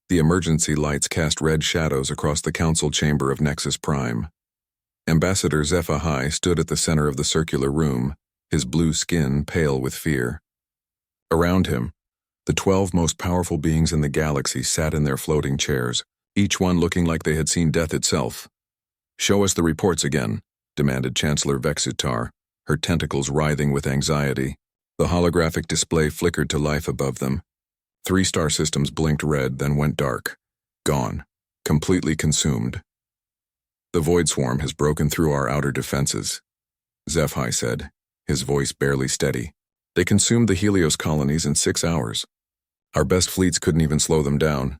The emergency lights cast red shadows across the council chamber of Nexus Prime. Ambassador HFY stood at the center of the circular room, his blue skin pale with fear. Around him, the 12 most powerful beings in the galaxy sat in their floating chairs, each one looking like they had seen death itself. "Show us the reports again," demanded Chancellor Vexutar, her tentacles writhing with anxiety. The holographic display flickered to life above them. 3 star systems blinked red, then went dark. Gone. Completely consumed. "The Void Swarm has broken through our outer defenses," HFY said, his voice barely steady. "They consumed the Helios colonies in 6 hours. Our best fleets couldn't even slow them down."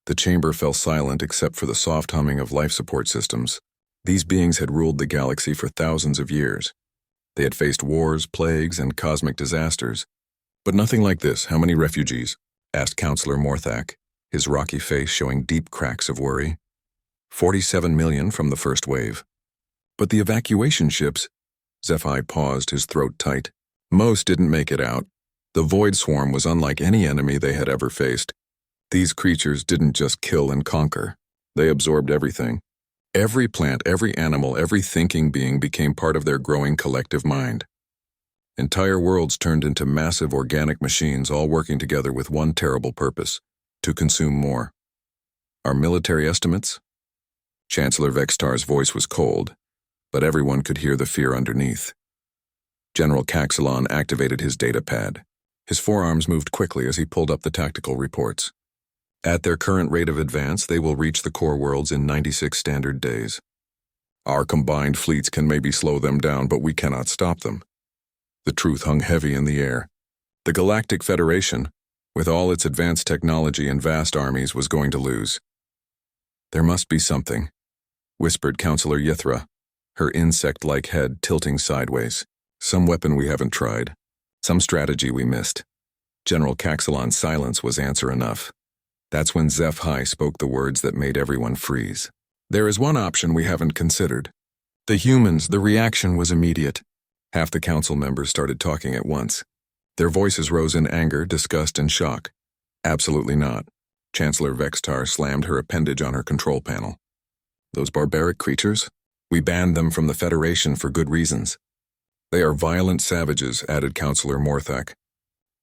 The chamber fell silent except for the soft humming of life support systems. These beings had ruled the galaxy for thousands of years. They had faced wars, plagues, and cosmic disasters. But nothing like this. "How many refugees?" asked Counselor Morthak, his rocky face showing deep cracks of worry. 47 million from the first wave. "But the evacuation ships..." HFY paused, his throat tight. "Most didn't make it out. The Void Swarm was unlike any enemy they had ever faced. These creatures didn't just kill and conquer. They absorbed everything. Every plant, every animal, every thinking being became part of their growing collective mind. Entire worlds turned into massive organic machines, all working together with one terrible purpose: to consume more. Our military estimates?" Chancellor Vextar's voice was cold, but everyone could hear the fear underneath. General Caxilon activated his data pad. His forearms moved quickly as he pulled up the tactical reports. "At their current rate of advance, they will reach the core worlds in 96 standard days. Our combined fleets can maybe slow them down, but we cannot stop them." The truth hung heavy in the air. The Galactic Federation, with all its advanced technology and vast armies, was going to lose. "There must be something," whispered Counselor Yithra, her insect-like head tilting sideways. "Some weapon we haven't tried. Some strategy we missed." General Caxilon's silence was answer enough. That's when HFY spoke the words that made everyone freeze. "There is one option we haven't considered." The humans, the reaction was immediate. Half the council members started talking at once. Their voices rose in anger, disgust, and shock. "Absolutely not." Chancellor Vextar slammed her appendage on her control panel. "Those barbaric creatures? We banned them from the Federation for good reasons." "They are violent savages," added Counselor Morthak.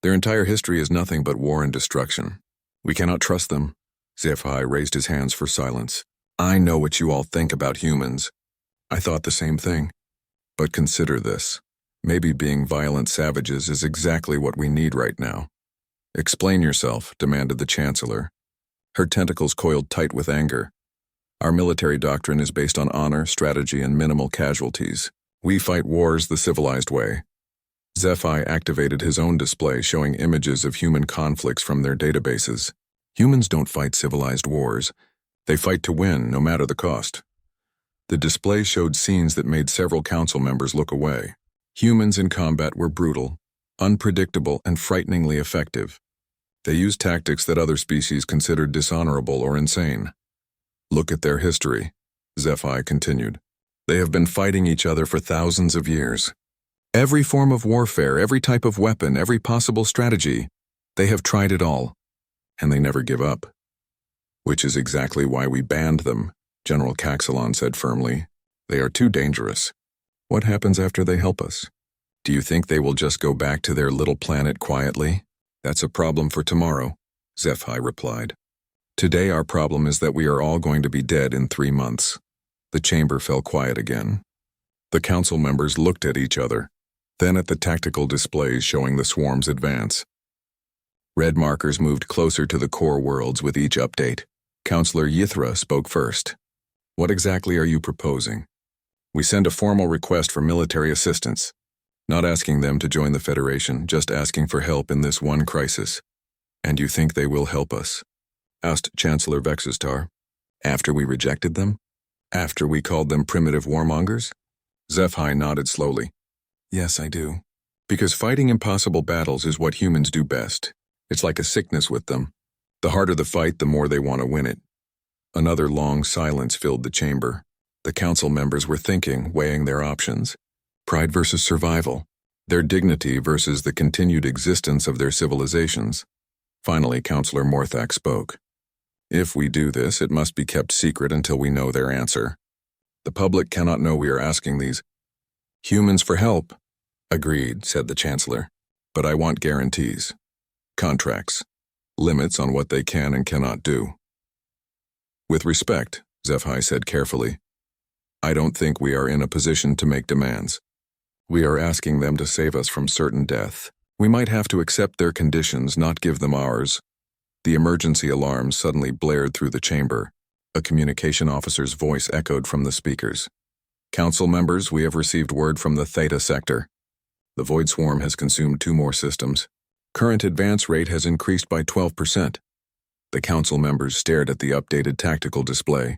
"Their entire history is nothing but war and destruction. We cannot trust them." HFY raised his hands for silence. "I know what you all think about humans. I thought the same thing. But consider this. Maybe being violent savages is exactly what we need right now." "Explain yourself," demanded the Chancellor. Her tentacles coiled tight with anger. "Our military doctrine is based on honor, strategy, and minimal casualties. We fight wars the civilized way." HFY activated his own display showing images of human conflicts from their databases. "Humans don't fight civilized wars. They fight to win, no matter the cost." The display showed scenes that made several council members look away. Humans in combat were brutal, unpredictable, and frighteningly effective. They used tactics that other species considered dishonorable or insane. "Look at their history," HFY continued. "They have been fighting each other for thousands of years. Every form of warfare, every type of weapon, every possible strategy, they have tried it all, and they never give up." "Which is exactly why we banned them," General Caxilon said firmly. "They are too dangerous. What happens after they help us? Do you think they will just go back to their little planet quietly?" "That's a problem for tomorrow," HFY replied. "Today our problem is that we are all going to be dead in 3 months." The chamber fell quiet again. The council members looked at each other, then at the tactical displays showing the swarm's advance. Red markers moved closer to the core worlds with each update. Counselor Yithra spoke first. "What exactly are you proposing?" "We send a formal request for military assistance. Not asking them to join the Federation, just asking for help in this one crisis." "And you think they will help us?" asked Chancellor Vexistar. "After we rejected them? After we called them primitive warmongers?" HFY nodded slowly. "Yes, I do. Because fighting impossible battles is what humans do best. It's like a sickness with them. The harder the fight, the more they want to win it." Another long silence filled the chamber. The council members were thinking, weighing their options. Pride versus survival. Their dignity versus the continued existence of their civilizations. Finally, Counselor Morthak spoke. If we do this, it must be kept secret until we know their answer. The public cannot know we are asking these humans for help. Agreed, said the Chancellor. But I want guarantees. Contracts. Limits on what they can and cannot do. With respect, HFY said carefully, I don't think we are in a position to make demands. We are asking them to save us from certain death. We might have to accept their conditions, not give them ours. The emergency alarm suddenly blared through the chamber. A communication officer's voice echoed from the speakers. Council members, we have received word from the Theta sector. The Void Swarm has consumed 2 more systems. Current advance rate has increased by 12%. The council members stared at the updated tactical display.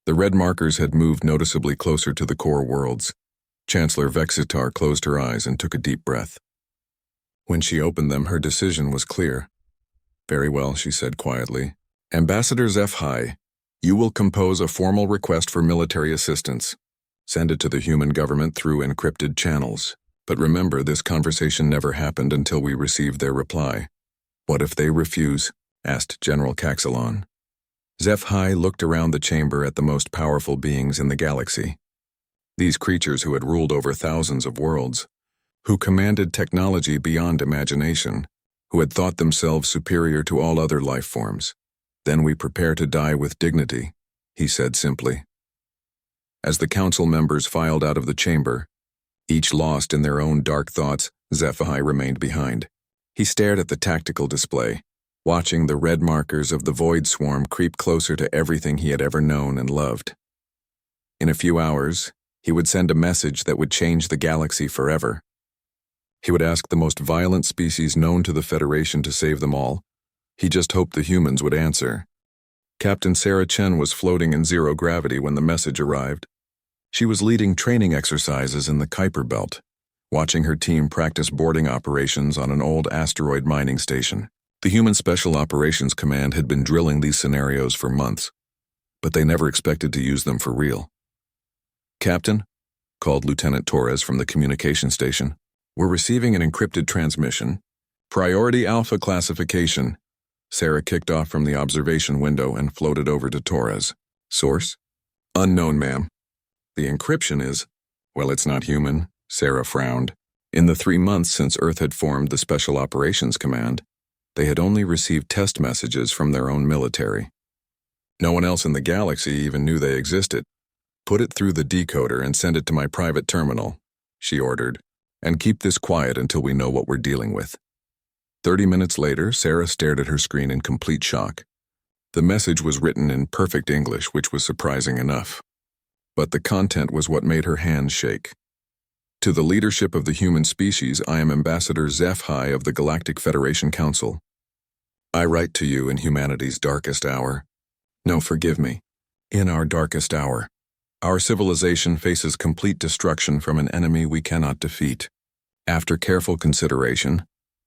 The red markers had moved noticeably closer to the core worlds. Chancellor Vexitar closed her eyes and took a deep breath. When she opened them, her decision was clear. Very well, she said quietly. Ambassador HFY, you will compose a formal request for military assistance. Send it to the human government through encrypted channels. But remember, this conversation never happened until we received their reply. What if they refuse? Asked General Caxilon. HFY looked around the chamber at the most powerful beings in the galaxy. These creatures who had ruled over thousands of worlds, who commanded technology beyond imagination, who had thought themselves superior to all other life forms. Then we prepare to die with dignity, he said simply. As the council members filed out of the chamber, each lost in their own dark thoughts, HFY remained behind. He stared at the tactical display, watching the red markers of the Void Swarm creep closer to everything he had ever known and loved. In a few hours, he would send a message that would change the galaxy forever. He would ask the most violent species known to the Federation to save them all. He just hoped the humans would answer. Captain Sarah Chen was floating in zero gravity when the message arrived. She was leading training exercises in the Kuiper Belt, watching her team practice boarding operations on an old asteroid mining station. The Human Special Operations Command had been drilling these scenarios for months, but they never expected to use them for real. Captain, called Lieutenant Torres from the communication station, we're receiving an encrypted transmission. Priority Alpha classification. Sarah kicked off from the observation window and floated over to Torres. Source? Unknown, ma'am. The encryption is, well, it's not human, Sarah frowned. In the 3 months since Earth had formed the Special Operations Command, they had only received test messages from their own military. No one else in the galaxy even knew they existed. Put it through the decoder and send it to my private terminal, she ordered, and keep this quiet until we know what we're dealing with. 30 minutes later, Sarah stared at her screen in complete shock. The message was written in perfect English, which was surprising enough. But the content was what made her hands shake. To the leadership of the human species, I am Ambassador HFY of the Galactic Federation Council. I write to you in humanity's darkest hour. No, forgive me. In our darkest hour. Our civilization faces complete destruction from an enemy we cannot defeat. After careful consideration,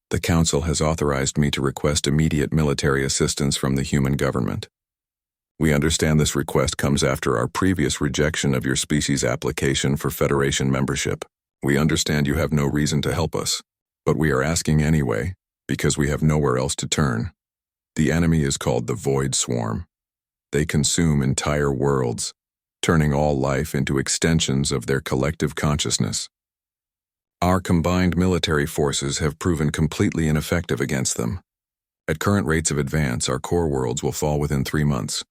the Council has authorized me to request immediate military assistance from the human government. We understand this request comes after our previous rejection of your species' application for Federation membership. We understand you have no reason to help us, but we are asking anyway, because we have nowhere else to turn. The enemy is called the Void Swarm. They consume entire worlds, turning all life into extensions of their collective consciousness. Our combined military forces have proven completely ineffective against them. At current rates of advance, our core worlds will fall within 3 months.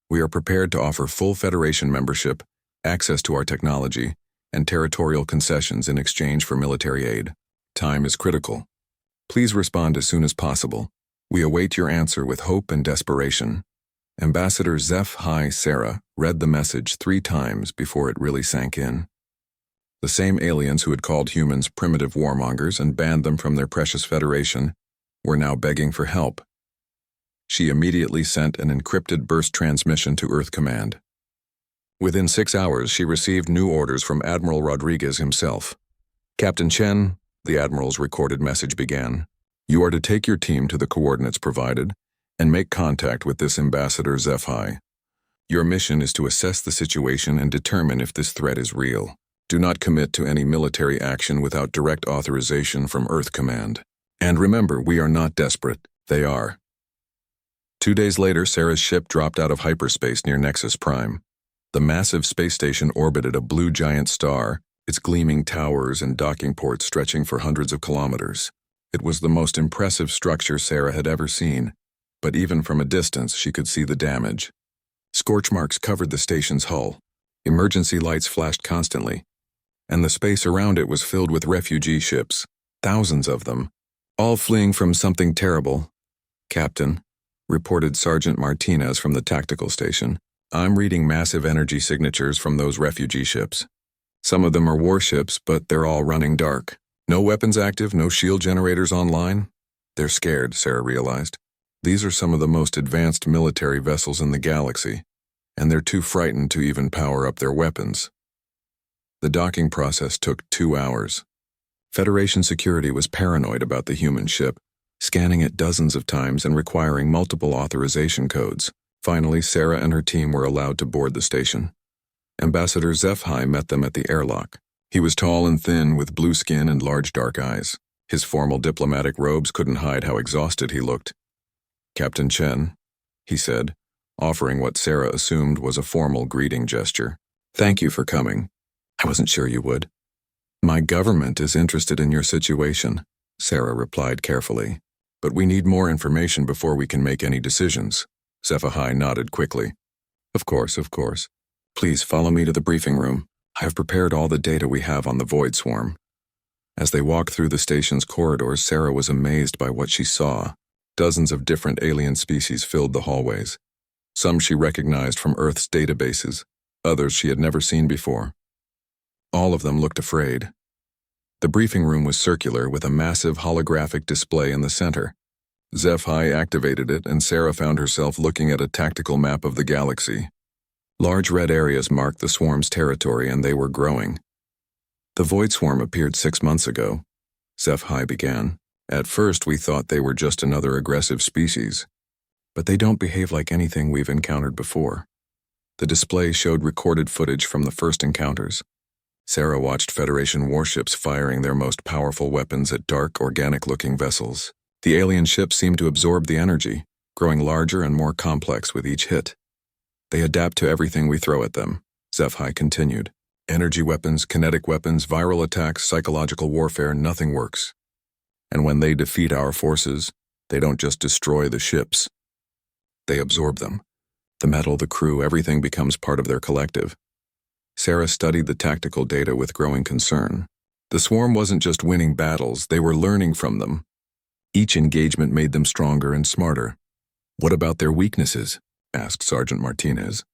We are prepared to offer full Federation membership, access to our technology, and territorial concessions in exchange for military aid. Time is critical. Please respond as soon as possible. We await your answer with hope and desperation. Ambassador HFY Sarah read the message 3 times before it really sank in. The same aliens who had called humans primitive warmongers and banned them from their precious Federation were now begging for help. She immediately sent an encrypted burst transmission to Earth Command. Within 6 hours, she received new orders from Admiral Rodriguez himself. Captain Chen, the Admiral's recorded message began, you are to take your team to the coordinates provided and make contact with this Ambassador HFY. Your mission is to assess the situation and determine if this threat is real. Do not commit to any military action without direct authorization from Earth Command. And remember, we are not desperate. They are. 2 days later, Sarah's ship dropped out of hyperspace near Nexus Prime. The massive space station orbited a blue giant star, its gleaming towers and docking ports stretching for hundreds of kilometers. It was the most impressive structure Sarah had ever seen, but even from a distance she could see the damage. Scorch marks covered the station's hull, emergency lights flashed constantly, and the space around it was filled with refugee ships, thousands of them, all fleeing from something terrible. "Captain," reported Sergeant Martinez from the tactical station, "I'm reading massive energy signatures from those refugee ships. Some of them are warships, but they're all running dark. No weapons active, no shield generators online." "They're scared," Sarah realized. "These are some of the most advanced military vessels in the galaxy, and they're too frightened to even power up their weapons." The docking process took 2 hours. Federation security was paranoid about the human ship, scanning it dozens of times and requiring multiple authorization codes. Finally, Sarah and her team were allowed to board the station. Ambassador HFY met them at the airlock. He was tall and thin, with blue skin and large dark eyes. His formal diplomatic robes couldn't hide how exhausted he looked. "Captain Chen," he said, offering what Sarah assumed was a formal greeting gesture. "Thank you for coming. I wasn't sure you would." "My government is interested in your situation," Sarah replied carefully. "But we need more information before we can make any decisions." HFY nodded quickly. Of course. Please follow me to the briefing room. I have prepared all the data we have on the Void Swarm." As they walked through the station's corridors, Sarah was amazed by what she saw. Dozens of different alien species filled the hallways. Some she recognized from Earth's databases, others she had never seen before. All of them looked afraid. The briefing room was circular, with a massive holographic display in the center. HFY activated it, and Sarah found herself looking at a tactical map of the galaxy. Large red areas marked the swarm's territory, and they were growing. "The Void Swarm appeared 6 months ago," HFY began. "At first we thought they were just another aggressive species. But they don't behave like anything we've encountered before." The display showed recorded footage from the first encounters. Sarah watched Federation warships firing their most powerful weapons at dark, organic-looking vessels. The alien ships seemed to absorb the energy, growing larger and more complex with each hit. "They adapt to everything we throw at them," HFY continued. "Energy weapons, kinetic weapons, viral attacks, psychological warfare, nothing works. And when they defeat our forces, they don't just destroy the ships. They absorb them. The metal, the crew, everything becomes part of their collective." Sarah studied the tactical data with growing concern. The swarm wasn't just winning battles, they were learning from them. Each engagement made them stronger and smarter. "What about their weaknesses?" asked Sergeant Martinez.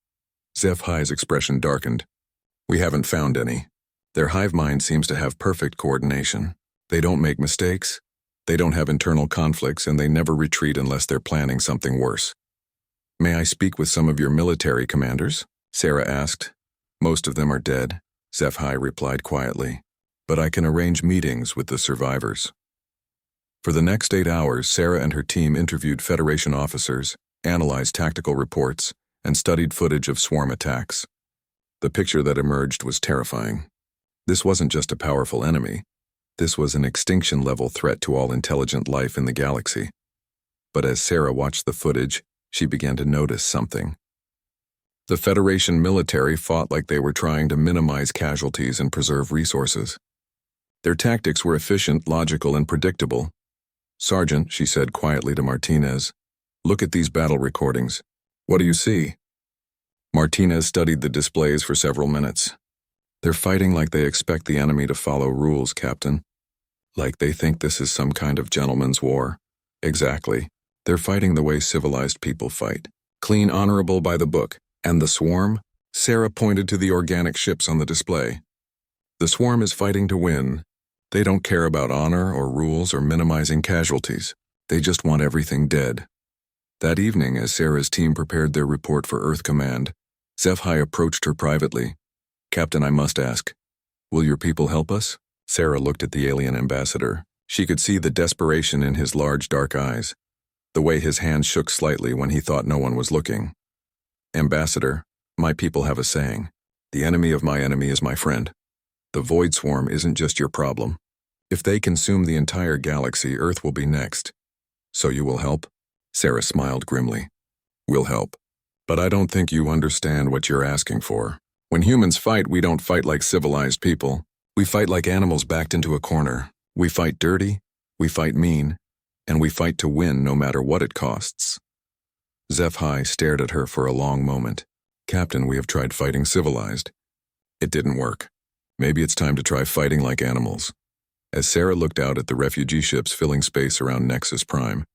HFY's expression darkened. "We haven't found any. Their hive mind seems to have perfect coordination. They don't make mistakes, they don't have internal conflicts, and they never retreat unless they're planning something worse." "May I speak with some of your military commanders?" Sarah asked. "Most of them are dead," HFY replied quietly. "But I can arrange meetings with the survivors." For the next 8 hours, Sarah and her team interviewed Federation officers, analyzed tactical reports, and studied footage of swarm attacks. The picture that emerged was terrifying. This wasn't just a powerful enemy. This was an extinction-level threat to all intelligent life in the galaxy. But as Sarah watched the footage, she began to notice something. The Federation military fought like they were trying to minimize casualties and preserve resources. Their tactics were efficient, logical, and predictable. "Sergeant," she said quietly to Martinez, "look at these battle recordings. What do you see?" Martinez studied the displays for several minutes. "They're fighting like they expect the enemy to follow rules, Captain. Like they think this is some kind of gentleman's war." "Exactly. They're fighting the way civilized people fight. Clean, honorable, by the book. And the swarm?" Sarah pointed to the organic ships on the display. "The swarm is fighting to win. They don't care about honor or rules or minimizing casualties. They just want everything dead." That evening, as Sarah's team prepared their report for Earth Command, HFY approached her privately. "Captain, I must ask, will your people help us?" Sarah looked at the alien ambassador. She could see the desperation in his large dark eyes, the way his hands shook slightly when he thought no one was looking. "Ambassador, my people have a saying. The enemy of my enemy is my friend. The Void Swarm isn't just your problem. If they consume the entire galaxy, Earth will be next. So you will help?" Sarah smiled grimly. We'll help. But I don't think you understand what you're asking for. When humans fight, we don't fight like civilized people. We fight like animals backed into a corner. We fight dirty, we fight mean, and we fight to win no matter what it costs. HFY stared at her for a long moment. Captain, we have tried fighting civilized. It didn't work. Maybe it's time to try fighting like animals. As Sarah looked out at the refugee ships filling space around Nexus Prime,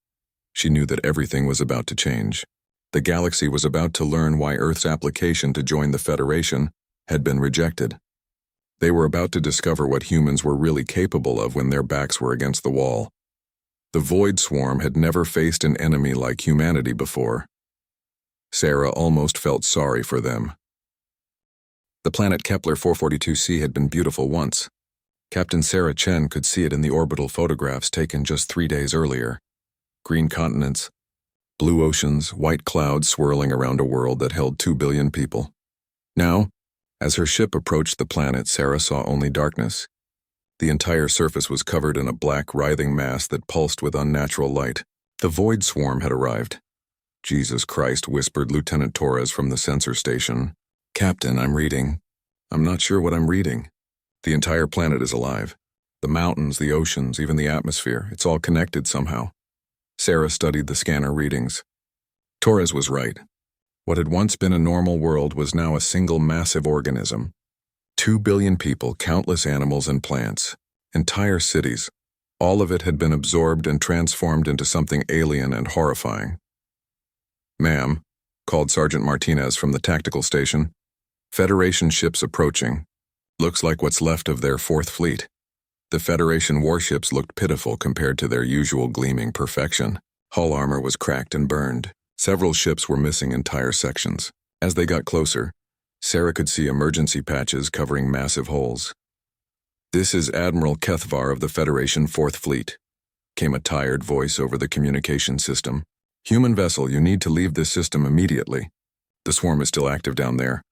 she knew that everything was about to change. The galaxy was about to learn why Earth's application to join the Federation had been rejected. They were about to discover what humans were really capable of when their backs were against the wall. The Void Swarm had never faced an enemy like humanity before. Sarah almost felt sorry for them. The planet Kepler 442c had been beautiful once. Captain Sarah Chen could see it in the orbital photographs taken just 3 days earlier. Green continents, blue oceans, white clouds swirling around a world that held 2 billion people. Now, as her ship approached the planet, Sarah saw only darkness. The entire surface was covered in a black, writhing mass that pulsed with unnatural light. The Void Swarm had arrived. Jesus Christ, whispered Lieutenant Torres from the sensor station. Captain, I'm reading. I'm not sure what I'm reading. The entire planet is alive. The mountains, the oceans, even the atmosphere, it's all connected somehow. Sarah studied the scanner readings. Torres was right. What had once been a normal world was now a single massive organism. 2 billion people, countless animals and plants, entire cities. All of it had been absorbed and transformed into something alien and horrifying. Ma'am, called Sergeant Martinez from the tactical station. Federation ships approaching. Looks like what's left of their 4th fleet. The Federation warships looked pitiful compared to their usual gleaming perfection. Hull armor was cracked and burned. Several ships were missing entire sections. As they got closer, Sarah could see emergency patches covering massive holes. This is Admiral Kethvar of the Federation 4th Fleet, came a tired voice over the communication system. Human vessel, you need to leave this system immediately. The swarm is still active down there.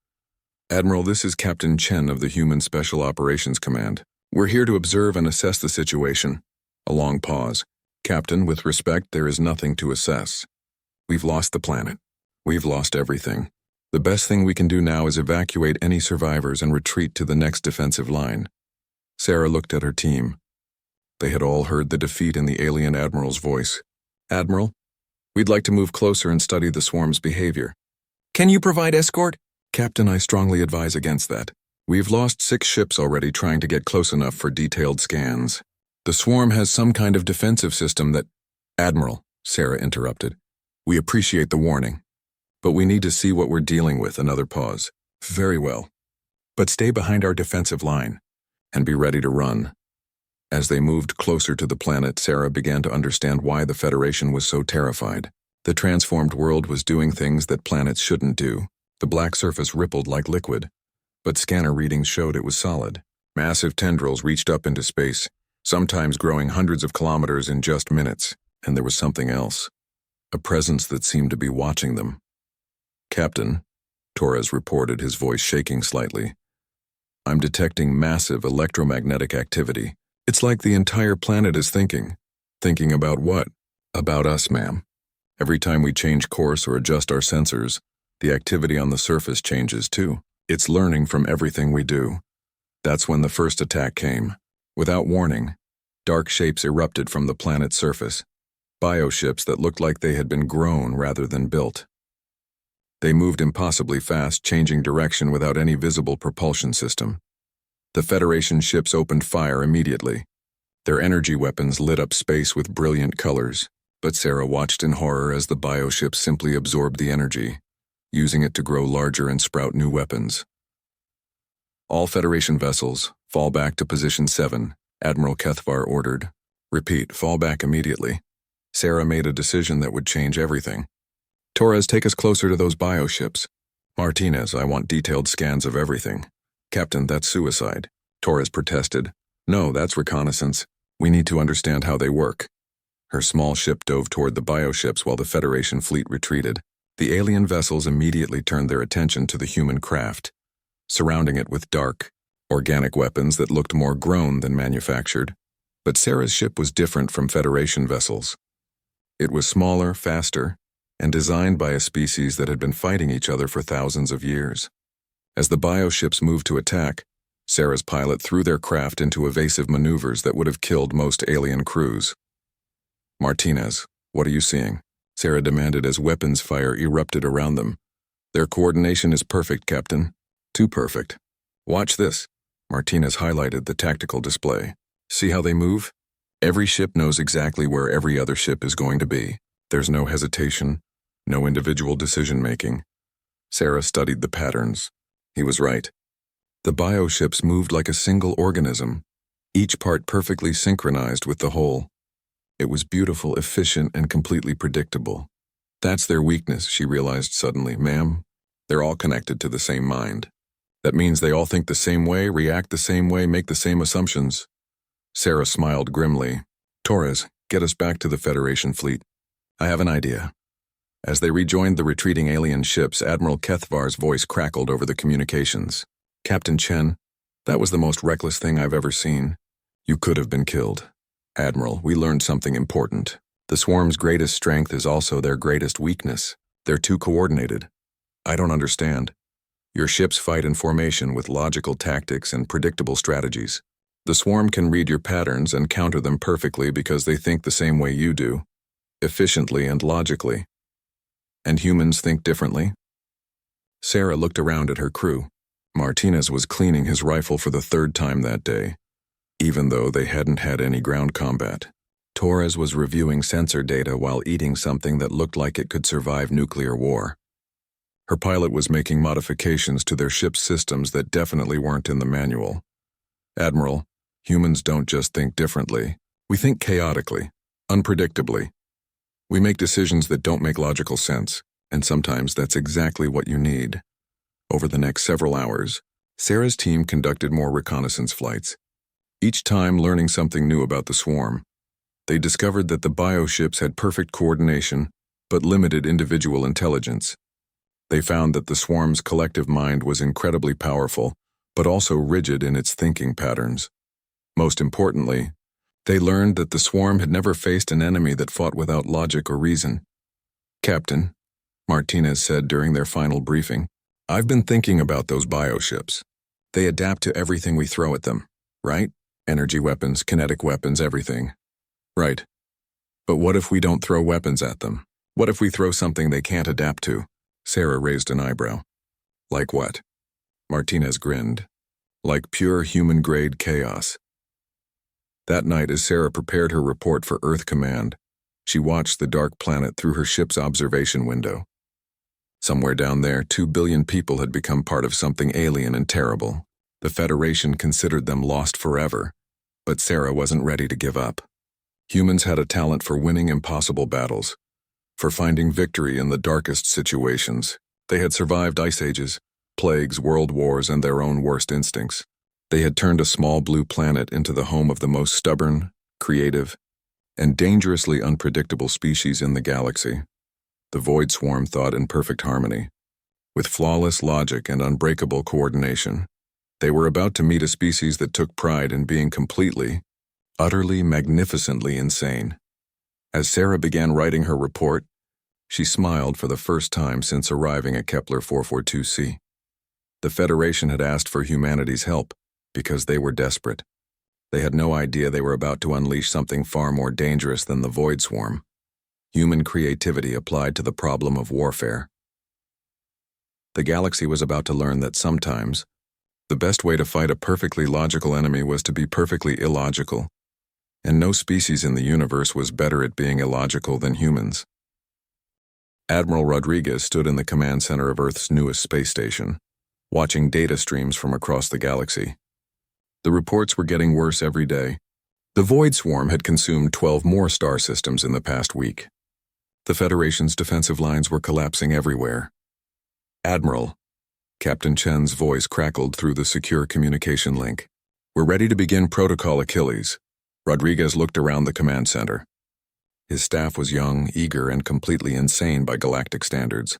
Admiral, this is Captain Chen of the Human Special Operations Command. We're here to observe and assess the situation. A long pause. Captain, with respect, there is nothing to assess. We've lost the planet. We've lost everything. The best thing we can do now is evacuate any survivors and retreat to the next defensive line. Sarah looked at her team. They had all heard the defeat in the alien admiral's voice. Admiral, we'd like to move closer and study the swarm's behavior. Can you provide escort? Captain, I strongly advise against that. We've lost 6 ships already trying to get close enough for detailed scans. The swarm has some kind of defensive system that... Admiral, Sarah interrupted. We appreciate the warning, but we need to see what we're dealing with. Another pause. Very well. But stay behind our defensive line and be ready to run. As they moved closer to the planet, Sarah began to understand why the Federation was so terrified. The transformed world was doing things that planets shouldn't do. The black surface rippled like liquid, but scanner readings showed it was solid. Massive tendrils reached up into space, sometimes growing hundreds of kilometers in just minutes, and there was something else. A presence that seemed to be watching them. Captain, Torres reported, his voice shaking slightly. I'm detecting massive electromagnetic activity. It's like the entire planet is thinking. Thinking about what? About us, ma'am. Every time we change course or adjust our sensors, the activity on the surface changes too. It's learning from everything we do. That's when the first attack came. Without warning, dark shapes erupted from the planet's surface. Bioships that looked like they had been grown rather than built. They moved impossibly fast, changing direction without any visible propulsion system. The Federation ships opened fire immediately. Their energy weapons lit up space with brilliant colors, but Sarah watched in horror as the bioships simply absorbed the energy, using it to grow larger and sprout new weapons. All Federation vessels, fall back to position 7, Admiral Kethvar ordered. Repeat, fall back immediately. Sarah made a decision that would change everything. Torres, take us closer to those bioships. Martinez, I want detailed scans of everything. Captain, that's suicide. Torres protested. No, that's reconnaissance. We need to understand how they work. Her small ship dove toward the bioships while the Federation fleet retreated. The alien vessels immediately turned their attention to the human craft, surrounding it with dark, organic weapons that looked more grown than manufactured. But Sarah's ship was different from Federation vessels. It was smaller, faster, and designed by a species that had been fighting each other for thousands of years. As the bioships moved to attack, Sarah's pilot threw their craft into evasive maneuvers that would have killed most alien crews. "Martinez, what are you seeing?" Sarah demanded as weapons fire erupted around them. "Their coordination is perfect, Captain. Too perfect. Watch this." Martinez highlighted the tactical display. "See how they move? Every ship knows exactly where every other ship is going to be. There's no hesitation, no individual decision-making." Sarah studied the patterns. He was right. The bioships moved like a single organism, each part perfectly synchronized with the whole. It was beautiful, efficient, and completely predictable. That's their weakness, she realized suddenly. "Ma'am, they're all connected to the same mind. That means they all think the same way, react the same way, make the same assumptions." Sarah smiled grimly. "Torres, get us back to the Federation fleet. I have an idea." As they rejoined the retreating alien ships, Admiral Kethvar's voice crackled over the communications. "Captain Chen, that was the most reckless thing I've ever seen. You could have been killed. Admiral, we learned something important. The swarm's greatest strength is also their greatest weakness. They're too coordinated. I don't understand. Your ships fight in formation with logical tactics and predictable strategies. The swarm can read your patterns and counter them perfectly because they think the same way you do, efficiently and logically. And humans think differently?" Sarah looked around at her crew. Martinez was cleaning his rifle for the third time that day, even though they hadn't had any ground combat. Torres was reviewing sensor data while eating something that looked like it could survive nuclear war. Her pilot was making modifications to their ship's systems that definitely weren't in the manual. "Admiral, humans don't just think differently. We think chaotically, unpredictably. We make decisions that don't make logical sense, and sometimes that's exactly what you need." Over the next several hours, Sarah's team conducted more reconnaissance flights, each time learning something new about the swarm. They discovered that the bioships had perfect coordination, but limited individual intelligence. They found that the swarm's collective mind was incredibly powerful, but also rigid in its thinking patterns. Most importantly, they learned that the swarm had never faced an enemy that fought without logic or reason. "Captain," Martinez said during their final briefing, "I've been thinking about those bioships. They adapt to everything we throw at them, right? Energy weapons, kinetic weapons, everything. Right. But what if we don't throw weapons at them? What if we throw something they can't adapt to?" Sarah raised an eyebrow. "Like what?" Martinez grinned. "Like pure human-grade chaos." That night, as Sarah prepared her report for Earth Command, she watched the dark planet through her ship's observation window. Somewhere down there, 2 billion people had become part of something alien and terrible. The Federation considered them lost forever, but Sarah wasn't ready to give up. Humans had a talent for winning impossible battles, for finding victory in the darkest situations. They had survived ice ages, plagues, world wars, and their own worst instincts. They had turned a small blue planet into the home of the most stubborn, creative, and dangerously unpredictable species in the galaxy. The Void Swarm thought in perfect harmony, with flawless logic and unbreakable coordination. They were about to meet a species that took pride in being completely, utterly, magnificently insane. As Sarah began writing her report, she smiled for the first time since arriving at Kepler 442c. The Federation had asked for humanity's help because they were desperate. They had no idea they were about to unleash something far more dangerous than the Void Swarm. Human creativity applied to the problem of warfare. The galaxy was about to learn that sometimes, the best way to fight a perfectly logical enemy was to be perfectly illogical, and no species in the universe was better at being illogical than humans. Admiral Rodriguez stood in the command center of Earth's newest space station, watching data streams from across the galaxy. The reports were getting worse every day. The Void Swarm had consumed 12 more star systems in the past week. The Federation's defensive lines were collapsing everywhere. "Admiral," Captain Chen's voice crackled through the secure communication link. "We're ready to begin Protocol Achilles." Rodriguez looked around the command center. His staff was young, eager, and completely insane by galactic standards.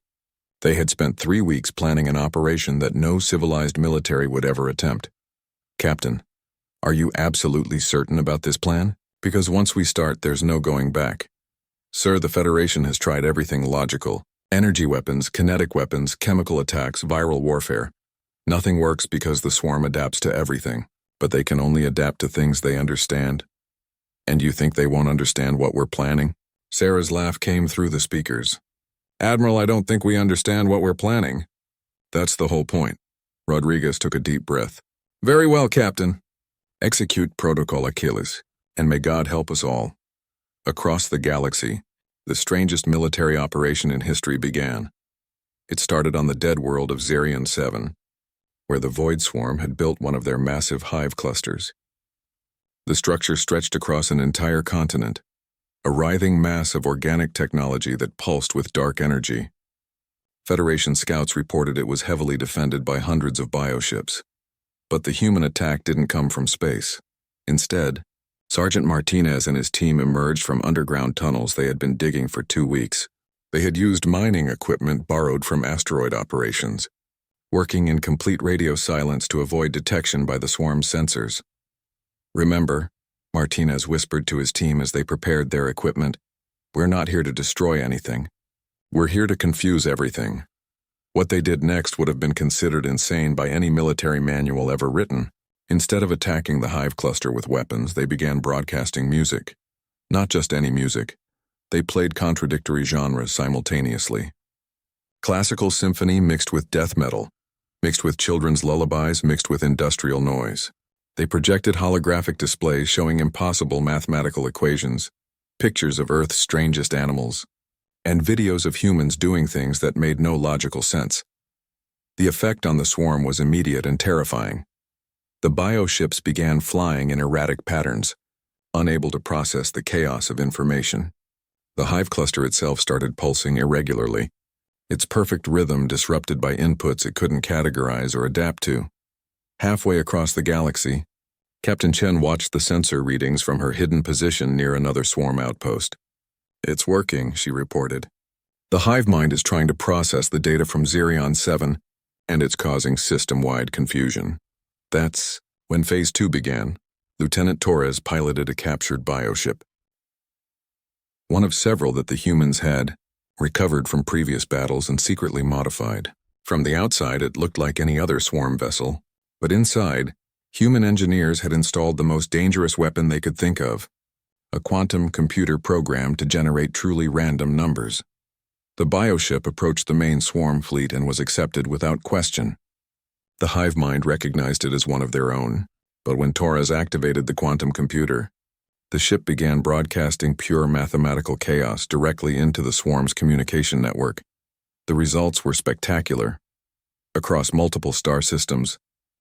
They had spent 3 weeks planning an operation that no civilized military would ever attempt. "Captain, are you absolutely certain about this plan? Because once we start, there's no going back." Sir, the Federation has tried everything logical. Energy weapons, kinetic weapons, chemical attacks, viral warfare. Nothing works because the swarm adapts to everything, but they can only adapt to things they understand. And you think they won't understand what we're planning? Sarah's laugh came through the speakers. Admiral, I don't think we understand what we're planning. That's the whole point. Rodriguez took a deep breath. Very well, Captain. Execute Protocol Achilles, and may God help us all. Across the galaxy, the strangest military operation in history began. It started on the dead world of Zerion 7, where the Void Swarm had built one of their massive hive clusters. The structure stretched across an entire continent, a writhing mass of organic technology that pulsed with dark energy. Federation scouts reported it was heavily defended by hundreds of bioships. But the human attack didn't come from space. Instead, Sergeant Martinez and his team emerged from underground tunnels they had been digging for 2 weeks. They had used mining equipment borrowed from asteroid operations, working in complete radio silence to avoid detection by the swarm's sensors. Remember, Martinez whispered to his team as they prepared their equipment, we're not here to destroy anything. We're here to confuse everything. What they did next would have been considered insane by any military manual ever written. Instead of attacking the hive cluster with weapons, they began broadcasting music. Not just any music. They played contradictory genres simultaneously. Classical symphony mixed with death metal, mixed with children's lullabies, mixed with industrial noise. They projected holographic displays showing impossible mathematical equations, pictures of Earth's strangest animals, and videos of humans doing things that made no logical sense. The effect on the swarm was immediate and terrifying. The bioships began flying in erratic patterns, unable to process the chaos of information. The hive cluster itself started pulsing irregularly, its perfect rhythm disrupted by inputs it couldn't categorize or adapt to. Halfway across the galaxy, Captain Chen watched the sensor readings from her hidden position near another swarm outpost. It's working, she reported. The hive mind is trying to process the data from Zerion 7, and it's causing system-wide confusion. That's when Phase 2 began. Lieutenant Torres piloted a captured bioship. One of several that the humans had, recovered from previous battles and secretly modified. From the outside, it looked like any other swarm vessel, but inside, human engineers had installed the most dangerous weapon they could think of, a quantum computer program to generate truly random numbers. The bioship approached the main swarm fleet and was accepted without question. The hive mind recognized it as one of their own, but when Torres activated the quantum computer, the ship began broadcasting pure mathematical chaos directly into the swarm's communication network. The results were spectacular. Across multiple star systems,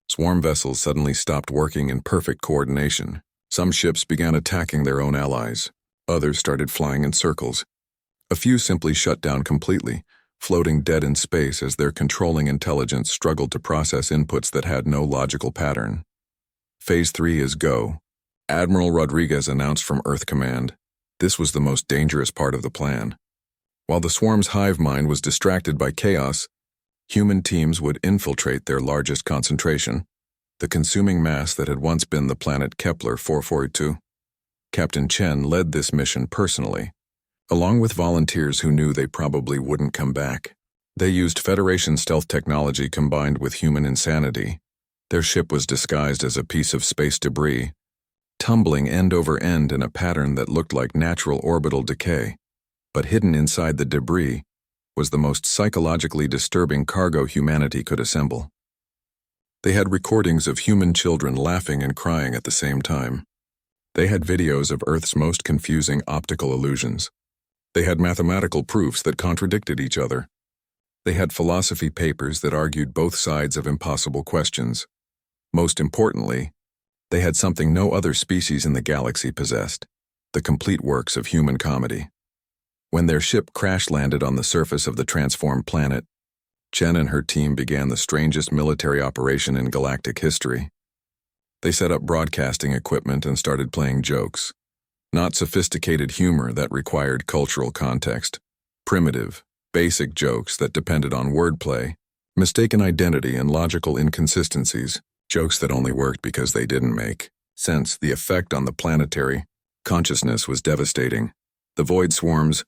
swarm vessels suddenly stopped working in perfect coordination. Some ships began attacking their own allies. Others started flying in circles. A few simply shut down completely, floating dead in space as their controlling intelligence struggled to process inputs that had no logical pattern. Phase 3 is go. Admiral Rodriguez announced from Earth Command. This was the most dangerous part of the plan. While the swarm's hive mind was distracted by chaos, human teams would infiltrate their largest concentration, the consuming mass that had once been the planet Kepler 442. Captain Chen led this mission personally, along with volunteers who knew they probably wouldn't come back. They used Federation stealth technology combined with human insanity. Their ship was disguised as a piece of space debris, tumbling end over end in a pattern that looked like natural orbital decay. But hidden inside the debris was the most psychologically disturbing cargo humanity could assemble. They had recordings of human children laughing and crying at the same time. They had videos of Earth's most confusing optical illusions. They had mathematical proofs that contradicted each other. They had philosophy papers that argued both sides of impossible questions. Most importantly, they had something no other species in the galaxy possessed, the complete works of human comedy. When their ship crash-landed on the surface of the transformed planet, Chen and her team began the strangest military operation in galactic history. They set up broadcasting equipment and started playing jokes. Not sophisticated humor that required cultural context. Primitive, basic jokes that depended on wordplay, mistaken identity and logical inconsistencies. Jokes that only worked because they didn't make sense. The effect on the planetary consciousness was devastating. The Void Swarm's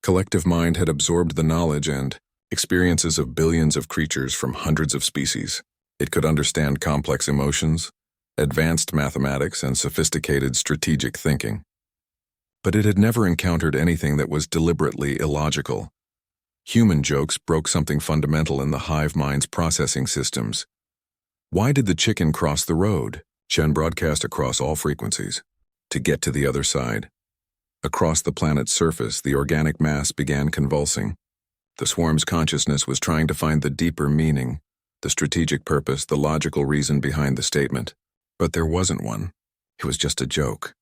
collective mind had absorbed the knowledge and experiences of billions of creatures from hundreds of species. It could understand complex emotions, advanced mathematics, and sophisticated strategic thinking. But it had never encountered anything that was deliberately illogical. Human jokes broke something fundamental in the hive mind's processing systems. Why did the chicken cross the road? Chen broadcast across all frequencies. To get to the other side. Across the planet's surface, the organic mass began convulsing. The swarm's consciousness was trying to find the deeper meaning, the strategic purpose, the logical reason behind the statement. But there wasn't one. It was just a joke.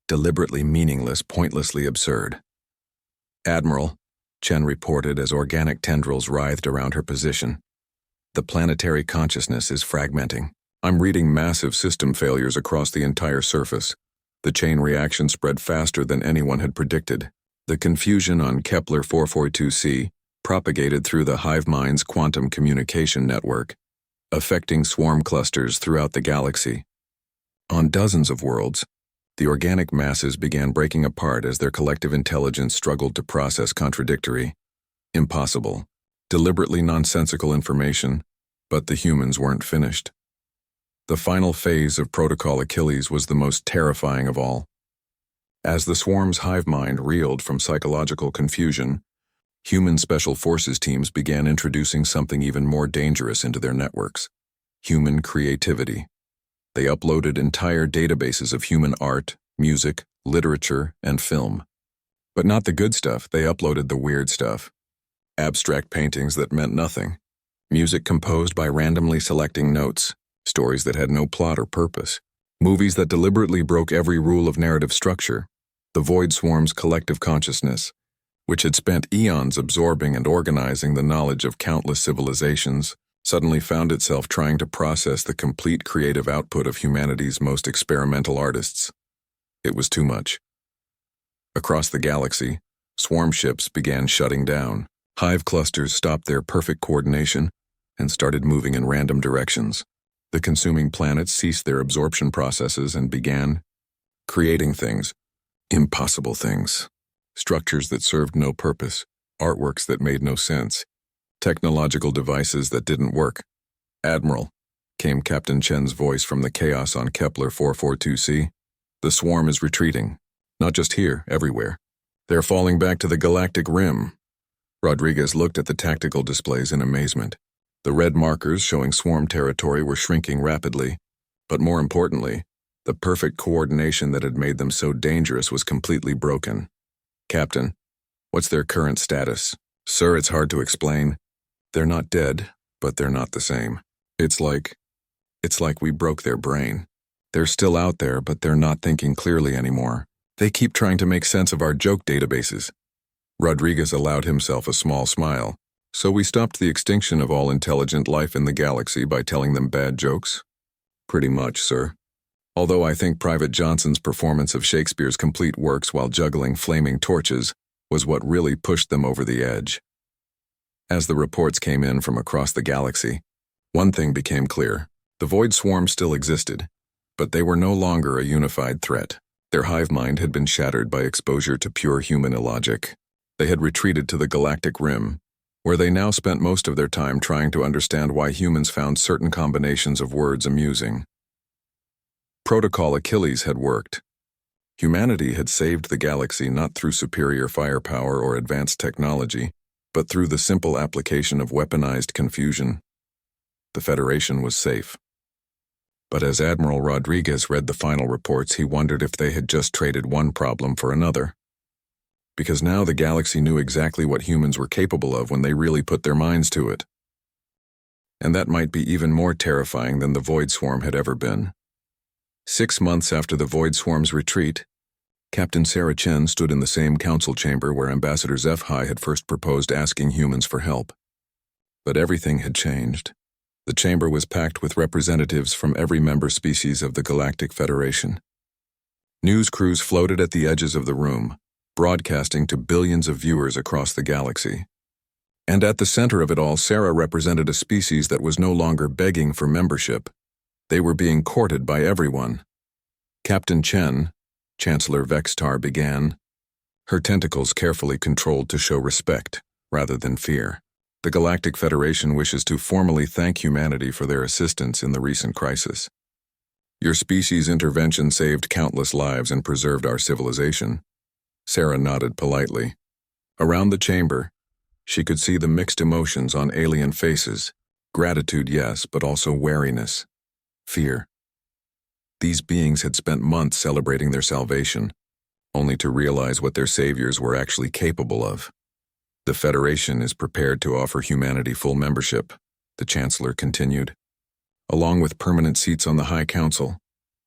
Deliberately meaningless, pointlessly absurd. Admiral, Chen reported as organic tendrils writhed around her position. The planetary consciousness is fragmenting. I'm reading massive system failures across the entire surface. The chain reaction spread faster than anyone had predicted. The confusion on Kepler 442c propagated through the hive mind's quantum communication network, affecting swarm clusters throughout the galaxy. On dozens of worlds, the organic masses began breaking apart as their collective intelligence struggled to process contradictory, impossible, deliberately nonsensical information, but the humans weren't finished. The final phase of Protocol Achilles was the most terrifying of all. As the swarm's hive mind reeled from psychological confusion, human special forces teams began introducing something even more dangerous into their networks: human creativity. They uploaded entire databases of human art, music, literature, and film. But not the good stuff, they uploaded the weird stuff. Abstract paintings that meant nothing. Music composed by randomly selecting notes. Stories that had no plot or purpose. Movies that deliberately broke every rule of narrative structure. The Void Swarm's collective consciousness, which had spent eons absorbing and organizing the knowledge of countless civilizations, suddenly found itself trying to process the complete creative output of humanity's most experimental artists. It was too much. Across the galaxy, swarm ships began shutting down. Hive clusters stopped their perfect coordination and started moving in random directions. The consuming planets ceased their absorption processes and began creating things, impossible things, structures that served no purpose, artworks that made no sense, technological devices that didn't work. Admiral, came Captain Chen's voice from the chaos on Kepler 442c. The swarm is retreating. Not just here, everywhere. They're falling back to the galactic rim. Rodriguez looked at the tactical displays in amazement. The red markers showing swarm territory were shrinking rapidly, but more importantly, the perfect coordination that had made them so dangerous was completely broken. Captain, what's their current status? Sir, it's hard to explain. They're not dead, but they're not the same. It's like we broke their brain. They're still out there, but they're not thinking clearly anymore. They keep trying to make sense of our joke databases. Rodriguez allowed himself a small smile. So we stopped the extinction of all intelligent life in the galaxy by telling them bad jokes? Pretty much, sir. Although I think Private Johnson's performance of Shakespeare's complete works while juggling flaming torches was what really pushed them over the edge. As the reports came in from across the galaxy, one thing became clear. The Void Swarm still existed, but they were no longer a unified threat. Their hive mind had been shattered by exposure to pure human illogic. They had retreated to the galactic rim, where they now spent most of their time trying to understand why humans found certain combinations of words amusing. Protocol Achilles had worked. Humanity had saved the galaxy not through superior firepower or advanced technology, but through the simple application of weaponized confusion. The Federation was safe. But as Admiral Rodriguez read the final reports, he wondered if they had just traded one problem for another. Because now the galaxy knew exactly what humans were capable of when they really put their minds to it. And that might be even more terrifying than the Void Swarm had ever been. 6 months after the Void Swarm's retreat, Captain Sarah Chen stood in the same council chamber where Ambassador HFY had first proposed asking humans for help. But everything had changed. The chamber was packed with representatives from every member species of the Galactic Federation. News crews floated at the edges of the room, broadcasting to billions of viewers across the galaxy. And at the center of it all, Sarah represented a species that was no longer begging for membership. They were being courted by everyone. Captain Chen, Chancellor Vextar began, her tentacles carefully controlled to show respect rather than fear. The Galactic Federation wishes to formally thank humanity for their assistance in the recent crisis. Your species' intervention saved countless lives and preserved our civilization. Sarah nodded politely. Around the chamber, she could see the mixed emotions on alien faces. Gratitude, yes, but also wariness. Fear. These beings had spent months celebrating their salvation, only to realize what their saviors were actually capable of. The Federation is prepared to offer humanity full membership, the Chancellor continued, along with permanent seats on the High Council,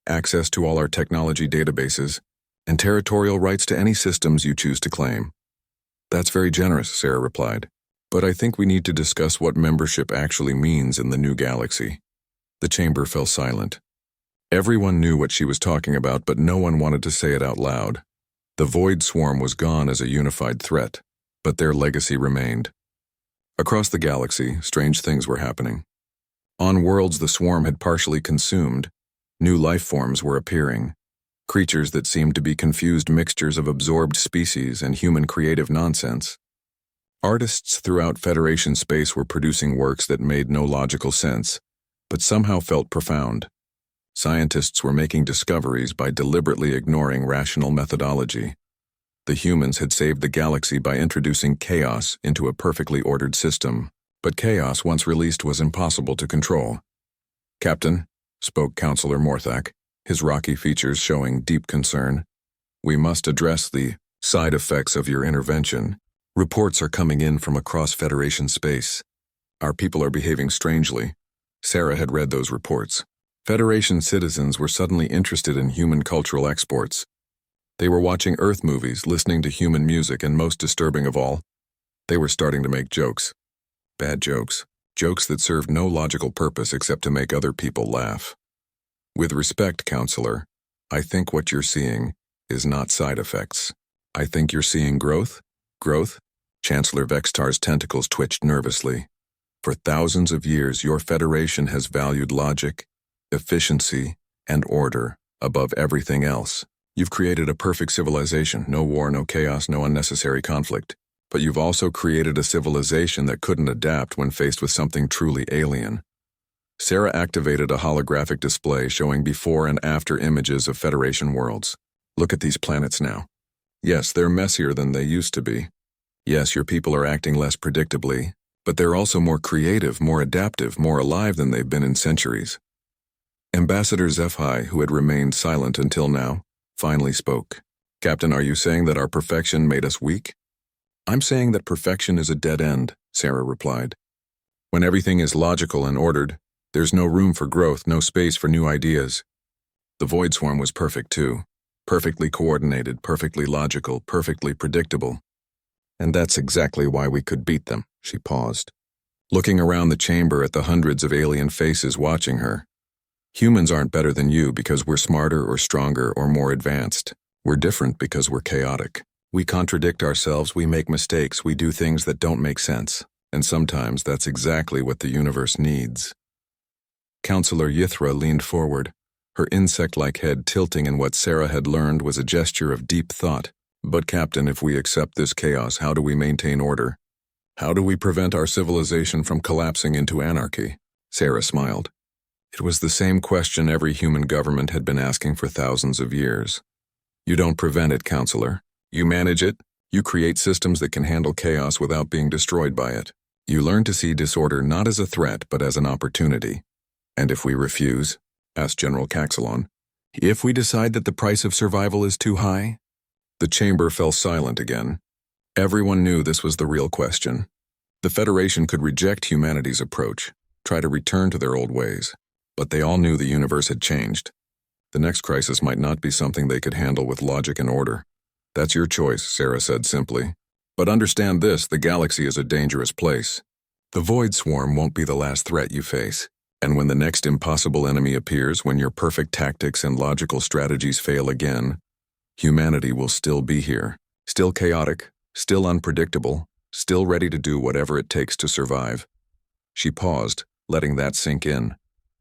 access to all our technology databases, and territorial rights to any systems you choose to claim. That's very generous, Sarah replied, but I think we need to discuss what membership actually means in the new galaxy. The chamber fell silent. Everyone knew what she was talking about, but no one wanted to say it out loud. The Void Swarm was gone as a unified threat, but their legacy remained. Across the galaxy, strange things were happening. On worlds the swarm had partially consumed, new life forms were appearing, creatures that seemed to be confused mixtures of absorbed species and human creative nonsense. Artists throughout Federation space were producing works that made no logical sense, but somehow felt profound. Scientists were making discoveries by deliberately ignoring rational methodology. The humans had saved the galaxy by introducing chaos into a perfectly ordered system, but chaos once released was impossible to control. Captain, spoke Counselor Morthak, his rocky features showing deep concern, we must address the side effects of your intervention. Reports are coming in from across Federation space. Our people are behaving strangely. Sarah had read those reports. Federation citizens were suddenly interested in human cultural exports. They were watching Earth movies, listening to human music, and most disturbing of all, they were starting to make jokes. Bad jokes. Jokes that served no logical purpose except to make other people laugh. With respect, Counselor, I think what you're seeing is not side effects. I think you're seeing growth? Growth? Chancellor Vextar's tentacles twitched nervously. For thousands of years, your Federation has valued logic, efficiency, and order above everything else. You've created a perfect civilization, no war, no chaos, no unnecessary conflict. But you've also created a civilization that couldn't adapt when faced with something truly alien. Sarah activated a holographic display showing before and after images of Federation worlds. Look at these planets now. Yes, they're messier than they used to be. Yes, your people are acting less predictably, but they're also more creative, more adaptive, more alive than they've been in centuries. Ambassador Zephi, who had remained silent until now, finally spoke. Captain, are you saying that our perfection made us weak? I'm saying that perfection is a dead end, Sarah replied. When everything is logical and ordered, there's no room for growth, no space for new ideas. The Void Swarm was perfect too. Perfectly coordinated, perfectly logical, perfectly predictable. And that's exactly why we could beat them, she paused, looking around the chamber at the hundreds of alien faces watching her. Humans aren't better than you because we're smarter or stronger or more advanced. We're different because we're chaotic. We contradict ourselves, we make mistakes, we do things that don't make sense. And sometimes that's exactly what the universe needs. Counselor Yithra leaned forward, her insect-like head tilting in what Sarah had learned was a gesture of deep thought. But Captain, if we accept this chaos, how do we maintain order? How do we prevent our civilization from collapsing into anarchy? Sarah smiled. It was the same question every human government had been asking for thousands of years. You don't prevent it, Counselor. You manage it. You create systems that can handle chaos without being destroyed by it. You learn to see disorder not as a threat, but as an opportunity. And if we refuse, asked General Caxelon, if we decide that the price of survival is too high? The chamber fell silent again. Everyone knew this was the real question. The Federation could reject humanity's approach, try to return to their old ways, but they all knew the universe had changed. The next crisis might not be something they could handle with logic and order. That's your choice, Sarah said simply. But understand this, the galaxy is a dangerous place. The Void Swarm won't be the last threat you face. And when the next impossible enemy appears, when your perfect tactics and logical strategies fail again, humanity will still be here, still chaotic, still unpredictable, still ready to do whatever it takes to survive. She paused, letting that sink in.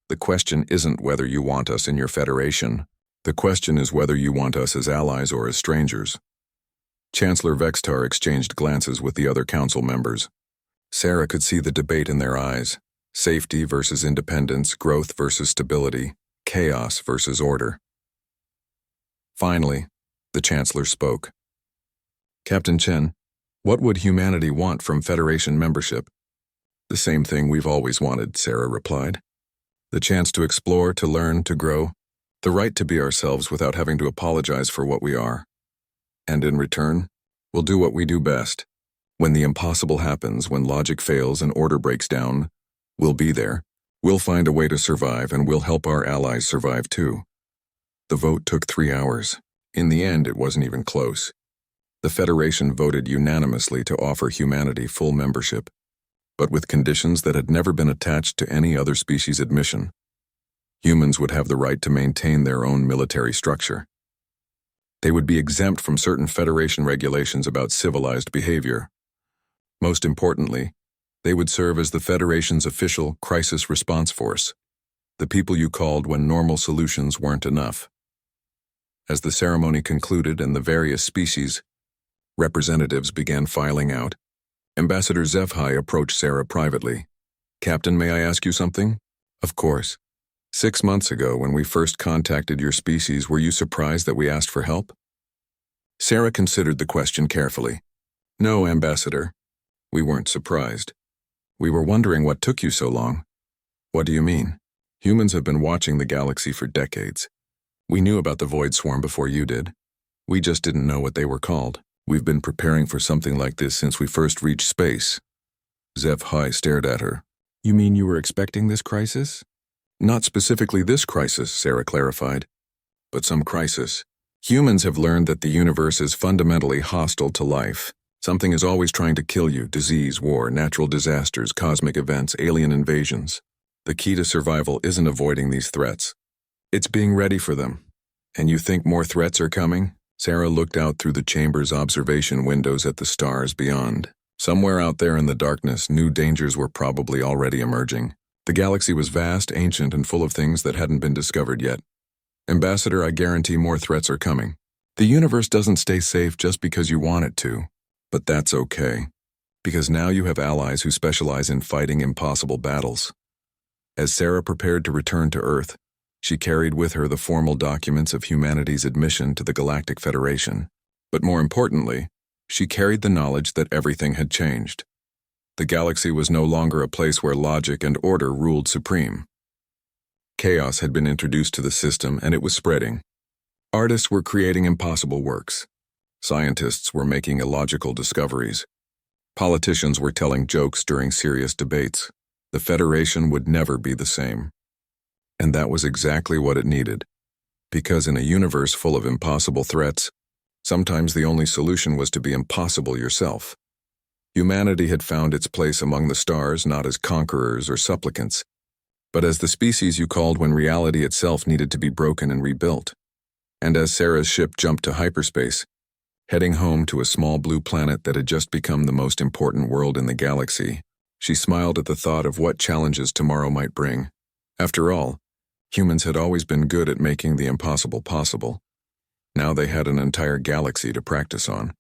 The question isn't whether you want us in your Federation. The question is whether you want us as allies or as strangers. Chancellor Vextar exchanged glances with the other council members. Sarah could see the debate in their eyes. Safety versus independence, growth versus stability, chaos versus order. Finally, the Chancellor spoke. Captain Chen, what would humanity want from Federation membership? The same thing we've always wanted, Sarah replied. The chance to explore, to learn, to grow. The right to be ourselves without having to apologize for what we are. And in return, we'll do what we do best. When the impossible happens, when logic fails and order breaks down, we'll be there. We'll find a way to survive, and we'll help our allies survive too. The vote took 3 hours. In the end, it wasn't even close. The Federation voted unanimously to offer humanity full membership, but with conditions that had never been attached to any other species' admission. Humans would have the right to maintain their own military structure. They would be exempt from certain Federation regulations about civilized behavior. Most importantly, they would serve as the Federation's official crisis response force, the people you called when normal solutions weren't enough. As the ceremony concluded and the various species representatives began filing out, Ambassador HFY approached Sarah privately. Captain, may I ask you something? Of course. 6 months ago, when we first contacted your species, were you surprised that we asked for help? Sarah considered the question carefully. No, Ambassador. We weren't surprised. We were wondering what took you so long. What do you mean? Humans have been watching the galaxy for decades. We knew about the Void Swarm before you did. We just didn't know what they were called. We've been preparing for something like this since we first reached space. HFY stared at her. You mean you were expecting this crisis? Not specifically this crisis, Sarah clarified, but some crisis. Humans have learned that the universe is fundamentally hostile to life. Something is always trying to kill you: disease, war, natural disasters, cosmic events, alien invasions. The key to survival isn't avoiding these threats. It's being ready for them. And you think more threats are coming? Sarah looked out through the chamber's observation windows at the stars beyond. Somewhere out there in the darkness, new dangers were probably already emerging. The galaxy was vast, ancient, and full of things that hadn't been discovered yet. Ambassador, I guarantee more threats are coming. The universe doesn't stay safe just because you want it to. But that's okay, because now you have allies who specialize in fighting impossible battles. As Sarah prepared to return to Earth, she carried with her the formal documents of humanity's admission to the Galactic Federation. But more importantly, she carried the knowledge that everything had changed. The galaxy was no longer a place where logic and order ruled supreme. Chaos had been introduced to the system, and it was spreading. Artists were creating impossible works. Scientists were making illogical discoveries. Politicians were telling jokes during serious debates. The Federation would never be the same. And that was exactly what it needed. Because in a universe full of impossible threats, sometimes the only solution was to be impossible yourself. Humanity had found its place among the stars not as conquerors or supplicants, but as the species you called when reality itself needed to be broken and rebuilt. And as Sarah's ship jumped to hyperspace, heading home to a small blue planet that had just become the most important world in the galaxy, she smiled at the thought of what challenges tomorrow might bring. After all, humans had always been good at making the impossible possible. Now they had an entire galaxy to practice on.